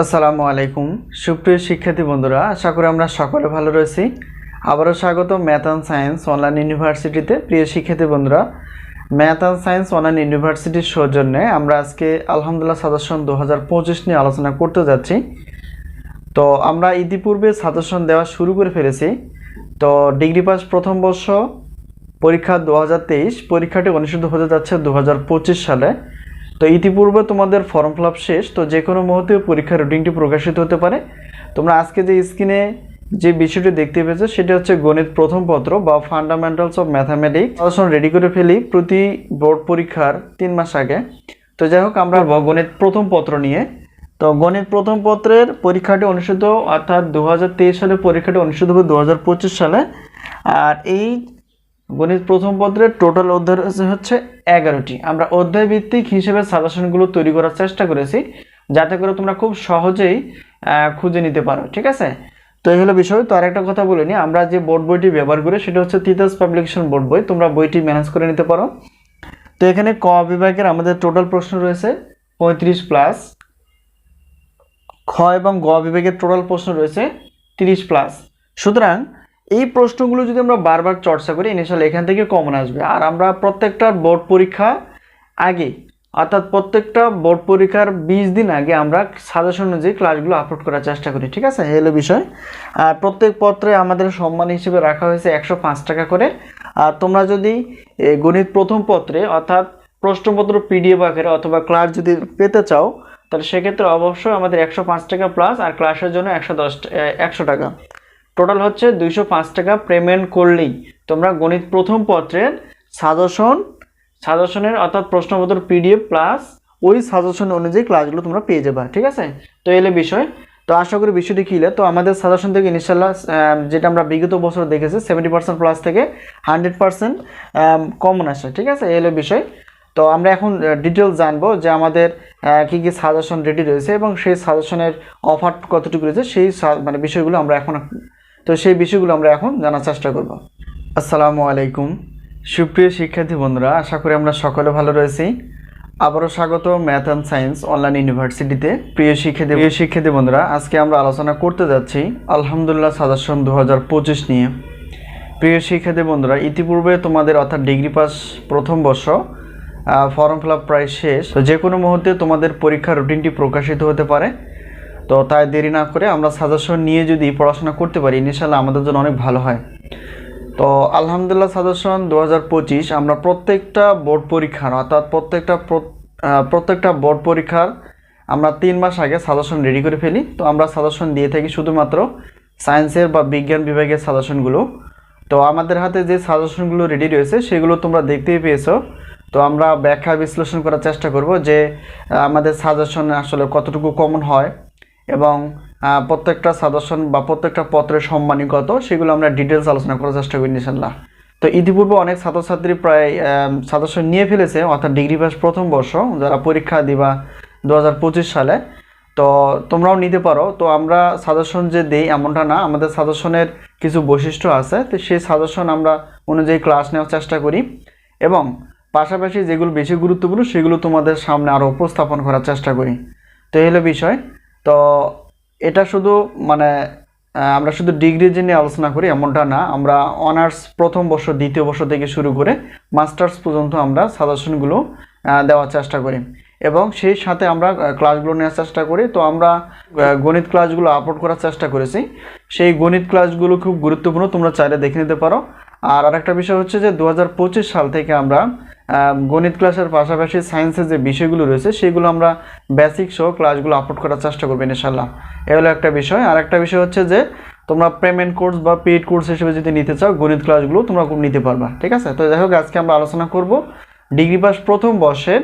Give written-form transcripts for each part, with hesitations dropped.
আসসালামু আলাইকুম সুপ্রিয় শিক্ষার্থী বন্ধুরা, আশা করি আমরা সকলে ভালো রয়েছি। আবারও স্বাগত ম্যাথ অ্যান্ড সায়েন্স অনলাইন ইউনিভার্সিটিতে। প্রিয় শিক্ষার্থী বন্ধুরা, ম্যাথ অ্যান্ড সায়েন্স অনলাইন ইউনিভার্সিটির সৌজন্যে আমরা আজকে আলহামদুলিল্লাহ সাজেশন 2025 নিয়ে আলোচনা করতে যাচ্ছি। তো আমরা ইতিপূর্বে সাজেশন দেওয়া শুরু করে ফেলেছি। তো ডিগ্রি পাস প্রথম বর্ষ পরীক্ষা 2023 পরীক্ষাটি অনুষ্ঠিত হতে যাচ্ছে 2025 সালে। তো ইতিপূর্বে তোমাদের ফর্ম ফিল আপ শেষ, তো যে কোনো মুহূর্তে পরীক্ষার রুটিনটি প্রকাশিত হতে পারে। তোমরা আজকে যে স্ক্রিনে যে বিষয়টি দেখতে পেয়েছো সেটা হচ্ছে গণিত প্রথম পত্র বা fundamentals of mathematics suggestion ready করে ফেলি প্রতি বোর্ড পরীক্ষার 3 মাস আগে। তো যাই হোক, আমরা গণিত প্রথম পত্র নিয়ে। তো গণিত প্রথম পত্রের পরীক্ষাটি অনুষ্ঠিত অর্থাৎ 2023 সালে পরীক্ষাটি অনুষ্ঠিত হবে 2025 সালে। আর এই গণিত প্রথম পত্রের টোটাল অধ্যায় হচ্ছে 11টি। আমরা অধ্যায় ভিত্তিক হিসেবে সাজেশনগুলো তৈরি করার চেষ্টা করেছি যাতে করে তোমরা খুব সহজেই খুঁজে নিতে পারো, ঠিক আছে। তো এই হলো বিষয়। তো আরেকটা কথা বলে নিই, আমরা যে বোর্ড বইটি ব্যবহার করি সেটা হচ্ছে তিতাস পাবলিকেশন বোর্ড বই। তোমরা বইটি ম্যানেজ করে নিতে পারো। তো এখানে ক বিভাগের আমাদের টোটাল প্রশ্ন রয়েছে 35 প্লাস, খ এবং গ বিভাগের টোটাল প্রশ্ন রয়েছে 30 প্লাস। সুতরাং এই প্রশ্নগুলো যদি আমরা বারবার চর্চা করি ইনশাআল্লাহ এখান থেকে কমন আসবে। আর আমরা প্রত্যেকটা বোর্ড পরীক্ষা আগে অর্থাৎ প্রত্যেকটা বোর্ড পরীক্ষার 20 দিন আগে আমরা সাজেশন অনুযায়ী ক্লাসগুলো আপলোড করার চেষ্টা করি, ঠিক আছে। এই হলো বিষয়। আর প্রত্যেক পত্রে আমাদের সম্মান হিসেবে রাখা হয়েছে 105 টাকা করে। আর তোমরা যদি গণিত প্রথম পত্রে অর্থাৎ প্রশ্নপত্র পিডিএফ আকারে অথবা ক্লাস যদি পেতে চাও তাহলে সেক্ষেত্রে অবশ্যই আমাদের 105 টাকা প্লাস, আর ক্লাসের জন্য 100 টাকা, টোটাল হচ্ছে 205 টাকা পেমেন্ট করলেই তোমরা গণিত প্রথম পত্রের সাজেশনের অর্থাৎ প্রশ্নপত্র পিডিএফ প্লাস ওই সাজেশন অনুযায়ী ক্লাসগুলো তোমরা পেয়ে যাবে, ঠিক আছে। তো এলে বিষয়। তো আশা করি বিষয়টি ক্লিয়ার। তো আমাদের সাজেশন থেকে ইনশাআল্লাহ যেটা আমরা বিগত বছর দেখেছি 70% প্লাস থেকে 100% কমন আসে, ঠিক আছে। এলে বিষয়। তো আমরা এখন ডিটেলস জানবো যে আমাদের কি কি সাজেশন রেডি রয়েছে এবং সেই সাজেশনের অফার কতটুকু রয়েছে সেই বিষয়গুলো আমরা এখন জানার চেষ্টা করব। আসসালামু আলাইকুম সুপ্রিয় শিক্ষার্থী বন্ধুরা, আশা করি আমরা সকলে ভালো রয়েছি। আবারও স্বাগত ম্যাথ অ্যান্ড সায়েন্স অনলাইন ইউনিভার্সিটিতে। প্রিয় শিক্ষার্থী বন্ধুরা, আজকে আমরা আলোচনা করতে যাচ্ছি আলহামদুলিল্লাহ সাজেশন 2025 নিয়ে। প্রিয় শিক্ষার্থী বন্ধুরা, ইতিপূর্বে তোমাদের অর্থাৎ ডিগ্রি পাস প্রথম বর্ষ ফর্ম ফিল আপ প্রায় শেষ। তো যে কোনো মুহূর্তে তোমাদের পরীক্ষার রুটিনটি প্রকাশিত হতে পারে। তো তাই দেরি না করে আমরা সাজেশন নিয়ে যদি পড়াশোনা করতে পারি ইনশাআল্লাহ আমাদের জন্য অনেক ভালো হয়। তো আলহামদুলিল্লাহ সাজেশন 2025 আমরা প্রত্যেকটা বোর্ড পরীক্ষার অর্থাৎ প্রত্যেকটা বোর্ড পরীক্ষার আমরা 3 মাস আগে সাজেশন রেডি করে ফেলি। তো আমরা সাজেশন দিয়ে থাকি শুধুমাত্র সায়েন্সের বা বিজ্ঞান বিভাগের সাজেশনগুলো। তো আমাদের হাতে যে সাজেশনগুলো রেডি রয়েছে সেগুলো তোমরা দেখতেই পেয়েছো। তো আমরা ব্যাখ্যা বিশ্লেষণ করার চেষ্টা করব যে আমাদের সাজেশন আসলে কতটুকু কমন হয় এবং প্রত্যেকটা সাজেশন বা প্রত্যেকটা পত্রের সম্মানী কত সেগুলো আমরা ডিটেলস আলোচনা করার চেষ্টা করি ইনশাআল্লাহ। তো ইতিপূর্বে অনেক ছাত্রছাত্রী প্রায় সাজেশন নিয়ে ফেলেছে অর্থাৎ ডিগ্রি পাস প্রথম বর্ষ যারা পরীক্ষা দিবা 2025 সালে। তো তোমরাও নিতে পারো। তো আমরা সাজেশন যে দেই এমনটা না, আমাদের সাজেশনের কিছু বৈশিষ্ট্য আছে। তো সেই সাজেশন আমরা অনুযায়ী ক্লাস নেওয়ার চেষ্টা করি এবং পাশাপাশি যেগুলো বেশি গুরুত্বপূর্ণ সেগুলো তোমাদের সামনে আরও উপস্থাপন করার চেষ্টা করি। তো এই হলো বিষয়। তো এটা শুধু আমরা শুধু ডিগ্রি নিয়ে আলোচনা করি এমনটা না, আমরা অনার্স প্রথম বর্ষ দ্বিতীয় বর্ষ থেকে শুরু করে মাস্টার্স পর্যন্ত আমরা সাজেশনগুলো দেওয়ার চেষ্টা করি এবং সেই সাথে আমরা ক্লাসগুলো নেওয়ার চেষ্টা করি। তো আমরা গণিত ক্লাসগুলো আপলোড করার চেষ্টা করেছি। সেই গণিত ক্লাসগুলো খুব গুরুত্বপূর্ণ, তোমরা চাইলে দেখে নিতে পারো। আর আরেকটা বিষয় হচ্ছে যে 2025 সাল থেকে আমরা গণিত ক্লাসের পাশাপাশি সায়েন্সের যে বিষয়গুলো রয়েছে সেগুলো আমরা বেসিক সহ ক্লাসগুলো আপলোড করার চেষ্টা করবো ইনশাআল্লাহ। এ হলো একটা বিষয়। আর একটা বিষয় হচ্ছে যে তোমরা পেমেন্ট কোর্স বা পেইড কোর্স হিসেবে যদি নিতে চাও গণিত ক্লাসগুলো তোমরা নিতে পারবা, ঠিক আছে। তো যাই হোক, আজকে আমরা আলোচনা করব ডিগ্রি পাস প্রথম বর্ষের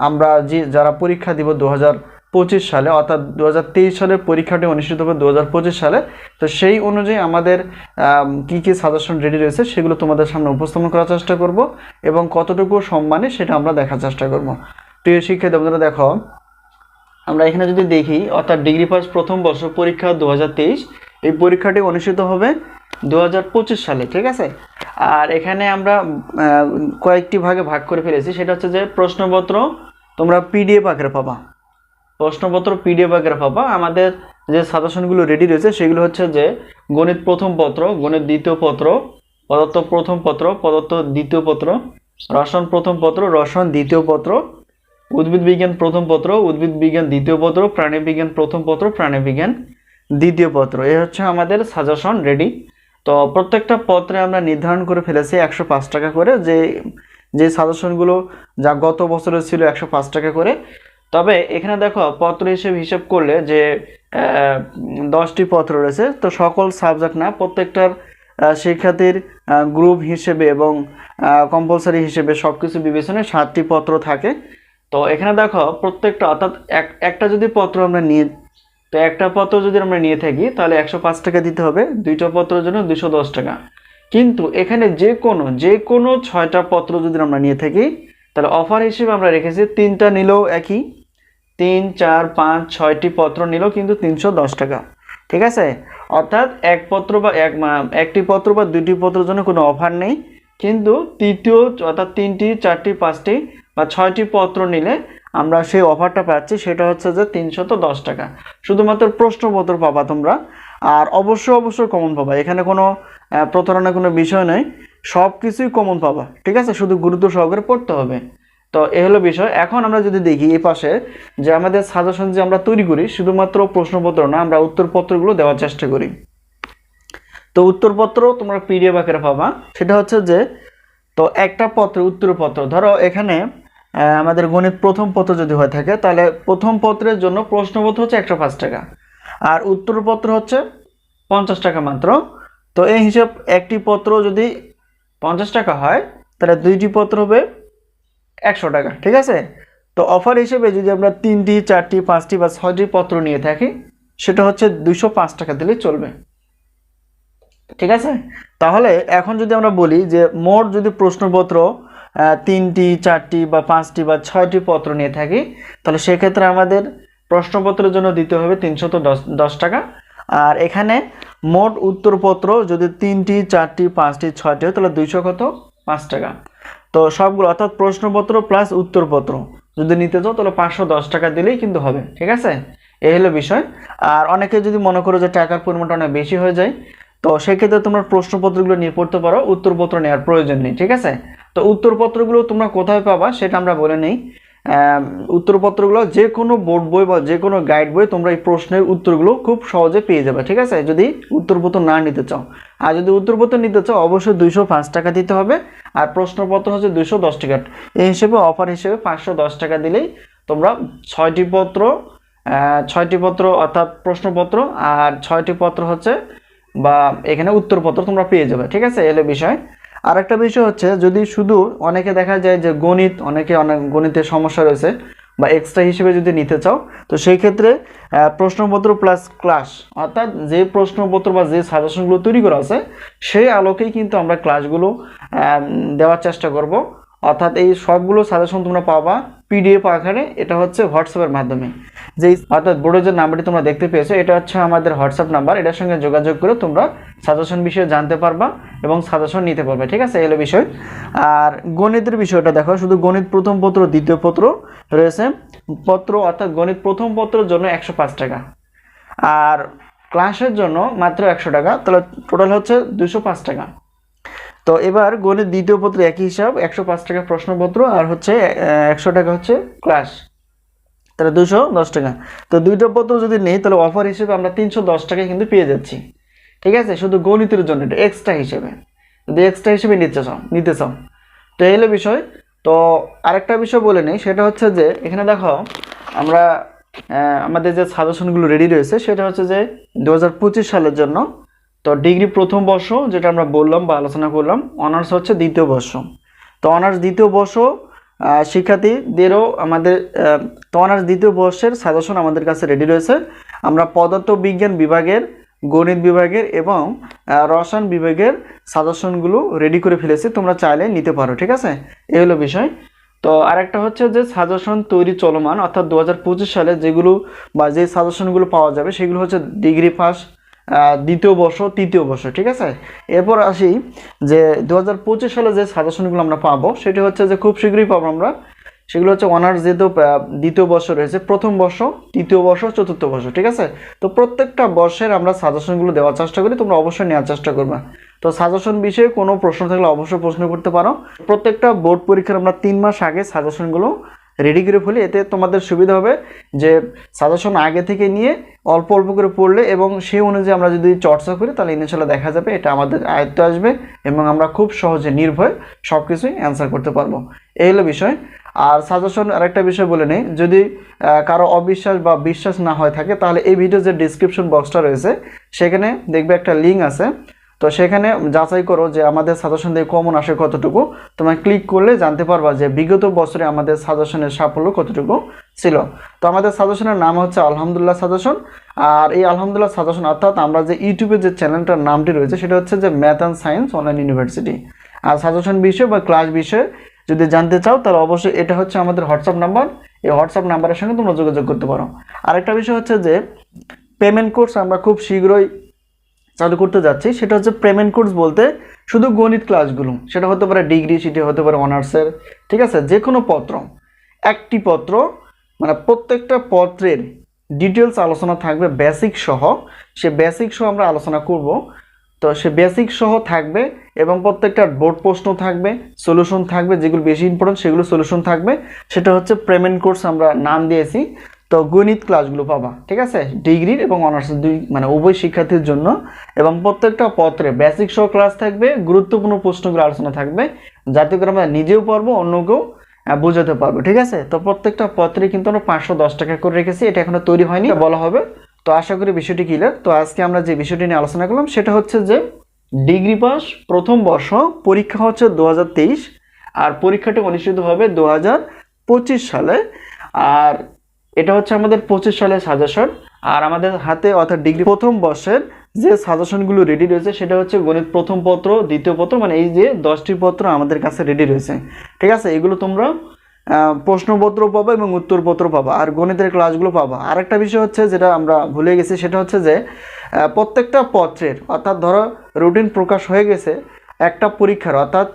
আমরা যারা পরীক্ষা দিব 2025 সালে অর্থাৎ 2023 সালের পরীক্ষাটি অনুষ্ঠিত হবে 2025 সালে। তো সেই অনুযায়ী আমাদের কি কি সাজেশন রেডি রয়েছে সেগুলো তোমাদের সামনে উপস্থাপন করার চেষ্টা করব এবং কতটুকু সম্মানে সেটা আমরা দেখার চেষ্টা করব। প্রিয় শিক্ষার্থী বন্ধুরা, দেখো আমরা এখানে যদি দেখি অর্থাৎ ডিগ্রি পাস প্রথম বর্ষ পরীক্ষা 2023 এই পরীক্ষাটি অনুষ্ঠিত হবে 2025 সালে, ঠিক আছে। আর এখানে আমরা কয়েকটি ভাগে ভাগ করে ফেলেছি। সেটা হচ্ছে যে প্রশ্নপত্র তোমরা পিডিএফ আকারে পাবা, প্রশ্নপত্র পিডিএফ আকারে পাবা। আমাদের যে সাজেশনগুলো রেডি রয়েছে সেগুলো হচ্ছে যে গণিত প্রথম পত্র, গণিত দ্বিতীয় পত্র, পদার্থ প্রথম পত্র, পদার্থ দ্বিতীয় পত্র, রসায়ন প্রথম পত্র, রসায়ন দ্বিতীয় পত্র, উদ্ভিদ বিজ্ঞান প্রথম পত্র, উদ্ভিদ বিজ্ঞান দ্বিতীয় পত্র, প্রাণী বিজ্ঞান প্রথম পত্র, প্রাণী বিজ্ঞান দ্বিতীয় পত্র। এই হচ্ছে আমাদের সাজেশন রেডি। তো প্রত্যেকটা পত্রে আমরা নির্ধারণ করে ফেলেছি 105 টাকা করে, যে যে সাজেশনগুলো যা গত বছরে ছিল 105 টাকা করে। তবে এখানে দেখো পত্র হিসেব করলে যে 10টি পত্র রয়েছে, তো সকল সাবজেক্ট না, প্রত্যেকটার শিক্ষার্থীর গ্রুপ হিসেবে এবং কম্পালসারি হিসেবে সব কিছু বিবেচনায় 7টি পত্র থাকে। তো এখানে দেখো প্রত্যেকটা, অর্থাৎ একটা যদি পত্র আমরা নিয়ে, তো একটা পত্র যদি আমরা নিয়ে থাকি তাহলে 105 টাকা দিতে হবে, দুইটা পত্রের জন্য 210 টাকা। কিন্তু এখানে যে কোনো 6টা পত্র যদি আমরা নিয়ে থাকি তাহলে অফার হিসেবে আমরা রেখেছি 3টা নিলেও একই, 3, 4, 5, 6টি পত্র নিলেও কিন্তু 310 টাকা। ঠিক আছে, অর্থাৎ একটি পত্র বা দুইটি পত্রের জন্য কোনো অফার নেই, কিন্তু তৃতীয় অর্থাৎ 3টি, 4টি, 5টি বা 6টি পত্র নিলে আমরা সেই অফারটা পাচ্ছি, সেটা হচ্ছে যে 310 টাকা। শুধুমাত্র প্রশ্নপত্র পাবা তোমরা, আর অবশ্যই কমন পাবা। এখানে কোনো প্রতারণার কোনো বিষয় নেই, সব কিছুই কমন পাবা। ঠিক আছে, শুধু গুরুত্ব সহকারে পড়তে হবে। তো এই হলো বিষয়। এখন আমরা যদি দেখি এই পাশে যে আমাদের সাজেশন যে আমরা তৈরি করি, শুধুমাত্র প্রশ্নপত্র না, আমরা উত্তরপত্রগুলো দেওয়ার চেষ্টা করি। তো উত্তরপত্র তোমরা পিডিএফ আকারে পাবা। সেটা হচ্ছে যে, তো একটা পত্র উত্তরপত্র, ধরো এখানে আমাদের গণিত প্রথম পত্র যদি হয়ে থাকে তাহলে প্রথম পত্রের জন্য প্রশ্নপত্র হচ্ছে 105 টাকা আর উত্তরপত্র হচ্ছে 50 টাকা মাত্র। তো এই হিসাব একটি পত্র যদি 50 টাকা হয় তাহলে দুইটি পত্র হবে 100 টাকা। ঠিক আছে, তো অফার হিসেবে যদি আমরা 3টি, 4টি, 5টি বা 6টি পত্র নিয়ে থাকি সেটা হচ্ছে 205 টাকা দিলেই চলবে। ঠিক আছে, তাহলে এখন যদি আমরা বলি যে মোট যদি প্রশ্নপত্র 3টি, 4টি বা 5টি বা 6টি পত্র নিয়ে থাকি তাহলে সেক্ষেত্রে আমাদের প্রশ্নপত্রের জন্য দিতে হবে 310 টাকা। আর এখানে মোট উত্তরপত্র যদি 3টি, 4টি, 5টি, 6টি হয় তাহলে 5 টাকা। তো সবগুলো অর্থাৎ প্রশ্নপত্র প্লাস উত্তরপত্র যদি নিতে চাও তাহলে 510 টাকা দিলেই কিন্তু হবে। ঠিক আছে, এই হলো বিষয়। আর অনেকে যদি মনে করো যে টাকার পরিমাণটা অনেক বেশি হয়ে যায়, তো সেক্ষেত্রে তোমরা প্রশ্নপত্রগুলো নিয়ে পড়তে পারো, উত্তরপত্র নেওয়ার প্রয়োজন নেই। ঠিক আছে, তো উত্তরপত্রগুলো তোমরা কোথায় পাবা সেটা আমরা বলে নেই। উত্তরপত্রগুলো যে কোনো বোর্ড বই বা যে কোনো গাইড বই তোমরা এই প্রশ্নের উত্তরগুলো খুব সহজে পেয়ে যাবে। ঠিক আছে, যদি উত্তরপত্র না নিতে চাও। আর যদি উত্তরপত্র নিতে চাও অবশ্যই 205 টাকা দিতে হবে, আর প্রশ্নপত্র হচ্ছে 210 টাকা। এই হিসেবে অফার হিসেবে 510 টাকা দিলেই তোমরা 6টি পত্র অর্থাৎ প্রশ্নপত্র আর 6টি পত্র হচ্ছে বা এখানে উত্তরপত্র তোমরা পেয়ে যাবে। ঠিক আছে, এলো বিষয়। আর একটা বিষয় হচ্ছে, যদি শুধু অনেকে দেখা যায় যে অনেক গণিতের সমস্যা রয়েছে বা এক্সট্রা হিসেবে যদি নিতে চাও, তো সেই ক্ষেত্রে প্রশ্নপত্র প্লাস ক্লাস, অর্থাৎ যে প্রশ্নপত্র বা যে সাজেশনগুলো তৈরি করা আছে সেই আলোকেই কিন্তু আমরা ক্লাসগুলো দেওয়ার চেষ্টা করব। অর্থাৎ এই সবগুলো সাজেশন তোমরা পাবা পিডিএফ আকারে, এটা হচ্ছে হোয়াটসঅ্যাপের মাধ্যমে। অর্থাৎ বোর্ডের যে নাম্বারটি তোমরা দেখতে পেয়েছো এটা হচ্ছে আমাদের হোয়াটসঅ্যাপ নাম্বার, এটার সঙ্গে যোগাযোগ করে তোমরা সাজেশন বিষয়ে জানতে পারবা এবং সাজেশন নিতে পারবে। ঠিক আছে, এলো বিষয়। আর গণিতের বিষয়টা দেখো, শুধু গণিত প্রথম পত্র দ্বিতীয় পত্র রয়েছে পত্র, অর্থাৎ গণিত প্রথম পত্রের জন্য 105 টাকা আর ক্লাসের জন্য মাত্র 100 টাকা, তাহলে টোটাল হচ্ছে 205 টাকা। তো এবার গণিত দ্বিতীয় পত্র একই হিসাব, 105 টাকা প্রশ্নপত্র আর হচ্ছে 100 টাকা হচ্ছে ক্লাস, তাহলে 210 টাকা। তো দুইটা পত্র যদি নেই তাহলে অফার হিসেবে আমরা 310 টাকায় কিন্তু পেয়ে যাচ্ছি। ঠিক আছে, শুধু গণিতের জন্য, এটা এক্সট্রা হিসেবে, যদি এক্সট্রা হিসেবে নিতে চাও। তো এই হলো বিষয়। তো আরেকটা বিষয় বলে নেই, সেটা হচ্ছে যে এখানে দেখো আমরা আমাদের যে সাজেশনগুলো রেডি রয়েছে সেটা হচ্ছে যে 2025 সালের জন্য। তো ডিগ্রি প্রথম বর্ষ যেটা আমরা বললাম বা আলোচনা করলাম, অনার্স হচ্ছে দ্বিতীয় বর্ষ। তো অনার্স দ্বিতীয় বর্ষ শিক্ষার্থীদেরও আমাদের তো অনার্স দ্বিতীয় বর্ষের সাজেশন আমাদের কাছে রেডি রয়েছে। আমরা পদার্থ বিজ্ঞান বিভাগের, গণিত বিভাগের এবং রসায়ন বিভাগের সাজেশনগুলো রেডি করে ফেলেছি, তোমরা চাইলে নিতে পারো। ঠিক আছে, এই হলো বিষয়। তো আরেকটা হচ্ছে যে সাজেশন তৈরি চলমান, অর্থাৎ 2025 সালে যেগুলো বা যে সাজেশনগুলো পাওয়া যাবে সেগুলো হচ্ছে ডিগ্রি পাস, দ্বিতীয় বর্ষ, তৃতীয় বর্ষ। ঠিক আছে, এরপর আসি যে 2025 সালে যে সাজেশনগুলো আমরা পাবো সেটা হচ্ছে যে খুব শীঘ্রই পাবো আমরা সেগুলো হচ্ছে অনার্স যেহেতু দ্বিতীয় বর্ষ রয়েছে, প্রথম বর্ষ, তৃতীয় বর্ষ, চতুর্থ বর্ষ, ঠিক আছে। তো প্রত্যেকটা বর্ষের আমরা সাজেশনগুলো দেওয়ার চেষ্টা করি, তোমরা অবশ্যই নেওয়ার চেষ্টা করবে। তো সাজেশন বিষয়ে কোনো প্রশ্ন থাকলে অবশ্যই প্রশ্ন করতে পারো। প্রত্যেকটা বোর্ড পরীক্ষার আমরা 3 মাস আগে সাজেশনগুলো রেডি করে ফেলি, এতে তোমাদের সুবিধা হবে যে সাজেশন আগে থেকে নিয়ে অল্প অল্প করে পড়লে এবং সেই অনুযায়ী আমরা যদি চর্চা করি তাহলে ইনশাআল্লাহ দেখা যাবে এটা আমাদের আয়ত্তে আসবে এবং আমরা খুব সহজে নির্ভয়ে সব কিছুই অ্যান্সার করতে পারবো। এই হলো বিষয়। আর সাজেশন আরেকটা বিষয় বলে নেই, যদি কারো অবিশ্বাস বা বিশ্বাস না হয় থাকে তাহলে এই ভিডিও যে ডিসক্রিপশন বক্সটা রয়েছে সেখানে দেখবে একটা লিঙ্ক আছে, তো সেখানে যাচাই করো যে আমাদের সাজেশন দিয়ে কমন আসে কতটুকু। তোমরা ক্লিক করলে জানতে পারবা যে বিগত বছরে আমাদের সাজেশনের সাফল্য কতটুকু ছিল। তো আমাদের সাজেশনের নাম হচ্ছে আলহামদুলিল্লাহ সাজেশন। আর এই আলহামদুলিল্লাহ সাজেশন অর্থাৎ আমরা যে ইউটিউবে যে চ্যানেলটার নামটি রয়েছে সেটা হচ্ছে যে math and science online university. আর সাজেশন বিষয় বা ক্লাস বিষয়ে যদি জানতে চাও তাহলে অবশ্যই এটা হচ্ছে আমাদের হোয়াটসঅ্যাপ নাম্বার, এই হোয়াটসঅ্যাপ নাম্বারের সঙ্গে তোমরা যোগাযোগ করতে পারো। আরেকটা বিষয় হচ্ছে যে পেমেন্ট কোর্স আমরা খুব শীঘ্রই চালু করতে যাচ্ছি। সেটা হচ্ছে পেমেন্ট কোর্স বলতে শুধু গণিত ক্লাসগুলো, সেটা হতে পারে ডিগ্রি, সেটা হতে পারে অনার্সের, ঠিক আছে, যে কোনো পত্র, একটি পত্র মানে প্রত্যেকটা পত্রের ডিটেলস আলোচনা থাকবে বেসিক সহ। সে বেসিক সহ আমরা আলোচনা করব। তো সে বেসিক সহ থাকবে এবং প্রত্যেকটা বোর্ড প্রশ্ন থাকবে, সলিউশন থাকবে, যেগুলো বেশি ইম্পর্টেন্ট সেগুলো সলিউশন থাকবে। সেটা হচ্ছে পেমেন্ট কোর্স আমরা নাম দিয়েছি। তো গণিত ক্লাসগুলো পাবা, ঠিক আছে, ডিগ্রির এবং অনার্সের দুই মানে উভয় শিক্ষার্থীর জন্য। এবং প্রত্যেকটা পত্রে বেসিক সহ ক্লাস থাকবে, গুরুত্বপূর্ণ প্রশ্নগুলো আলোচনা থাকবে, যাতে করে আমরা নিজেও পারবো অন্যকেও বোঝাতে পারবো, ঠিক আছে। তো প্রত্যেকটা পত্রে কিন্তু আমরা 510 টাকা করে রেখেছি, এটা এখনো তৈরি হয়নি, বলা হবে। তো আশা করি বিষয়টি ক্লিয়ার। তো আজকে আমরা যে বিষয়টি নিয়ে আলোচনা করলাম সেটা হচ্ছে যে ডিগ্রি পাস প্রথম বর্ষ পরীক্ষা হচ্ছে 2023, আর পরীক্ষাটি অনুষ্ঠিত হবে 2025 সালে। আর এটা হচ্ছে আমাদের 25 সালের সাজেশন। আর আমাদের হাতে অর্থাৎ ডিগ্রি প্রথম বর্ষের যে সাজেশনগুলো রেডি রয়েছে সেটা হচ্ছে গণিত প্রথম পত্র, দ্বিতীয় পত্র, মানে এই যে 10টি পত্র আমাদের কাছে রেডি রয়েছে, ঠিক আছে। এগুলো তোমরা প্রশ্নপত্র পাবা এবং উত্তরপত্র পাবা, আর গণিতের ক্লাসগুলো পাবা। আরেকটা বিষয় হচ্ছে যেটা আমরা ভুলে গেছি, সেটা হচ্ছে যে প্রত্যেকটা পত্রের অর্থাৎ ধরো রুটিন প্রকাশ হয়ে গেছে একটা পরীক্ষার, অর্থাৎ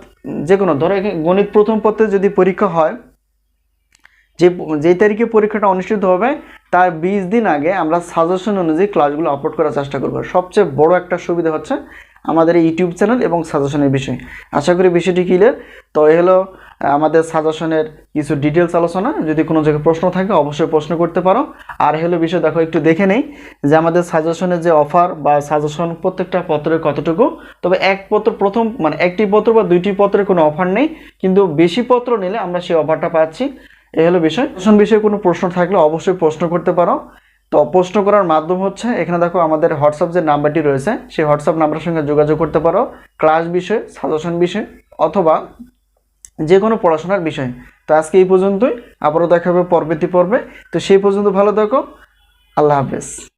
যে কোনো ধরো গণিত প্রথম পত্রে যদি পরীক্ষা হয়, যেই তারিখে পরীক্ষাটা অনুষ্ঠিত হবে তার 20 দিন আগে আমরা সাজেশন অনুযায়ী ক্লাসগুলো আপলোড করার চেষ্টা করব। সবচেয়ে বড় একটা সুবিধা হচ্ছে আমাদের এই ইউটিউব চ্যানেল এবং সাজেশনের বিষয়। আশা করি বিষয়টি ক্লিয়ার। তো এই হলো আমাদের সাজেশনের কিছু ডিটেলস আলোচনা। যদি কোনো জায়গায় প্রশ্ন থাকে অবশ্যই প্রশ্ন করতে পারো। আর হলো বিষয় দেখো, একটু দেখে নেই যে আমাদের সাজেশনের যে অফার বা সাজেশন প্রত্যেকটা পত্রের কতটুকু। তবে এক পত্র প্রথম মানে একটি পত্র বা দুইটি পত্রের কোনো অফার নেই, কিন্তু বেশি পত্র নিলে আমরা সেই অফারটা পাচ্ছি। এই হলো বিষয়। বিষয়ে কোনো প্রশ্ন থাকলে অবশ্যই প্রশ্ন করতে পারো। তো প্রশ্ন করার মাধ্যম হচ্ছে এখানে দেখো আমাদের হোয়াটসঅ্যাপ যে নাম্বারটি রয়েছে সেই হোয়াটসঅ্যাপ নাম্বারের সঙ্গে যোগাযোগ করতে পারো, ক্লাস বিষয়, সাজেশন বিষয় অথবা যে কোনো পড়াশোনার বিষয়। তো আজকে এই পর্যন্তই, আবারও দেখা হবে পরবর্তী পর্বে। তো সেই পর্যন্ত ভালো থাকো, আল্লাহ হাফেজ।